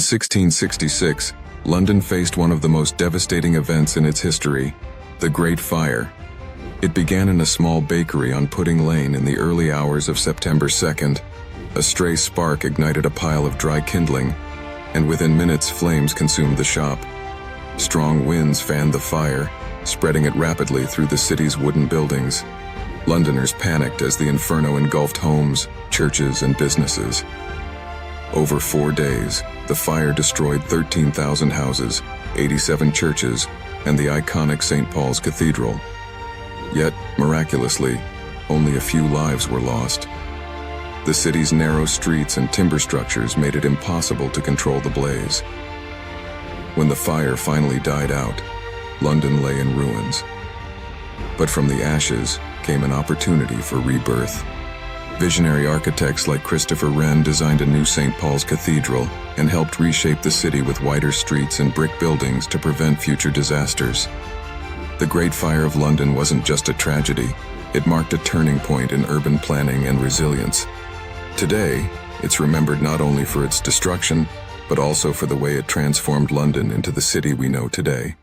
1666, London faced one of the most devastating events in its history, the Great Fire. It began in a small bakery on Pudding Lane in the early hours of September 2nd. A stray spark ignited a pile of dry kindling, and within minutes flames consumed the shop. Strong winds fanned the fire, spreading it rapidly through the city's wooden buildings. Londoners panicked as the inferno engulfed homes, churches, and businesses. Over 4 days, the fire destroyed 13,000 houses, 87 churches, and the iconic St. Paul's Cathedral. Yet, miraculously, only a few lives were lost. The city's narrow streets and timber structures made it impossible to control the blaze. When the fire finally died out, London lay in ruins. But from the ashes came an opportunity for rebirth. Visionary architects like Christopher Wren designed a new St. Paul's Cathedral and helped reshape the city with wider streets and brick buildings to prevent future disasters. The Great Fire of London wasn't just a tragedy, it marked a turning point in urban planning and resilience. Today, it's remembered not only for its destruction, but also for the way it transformed London into the city we know today.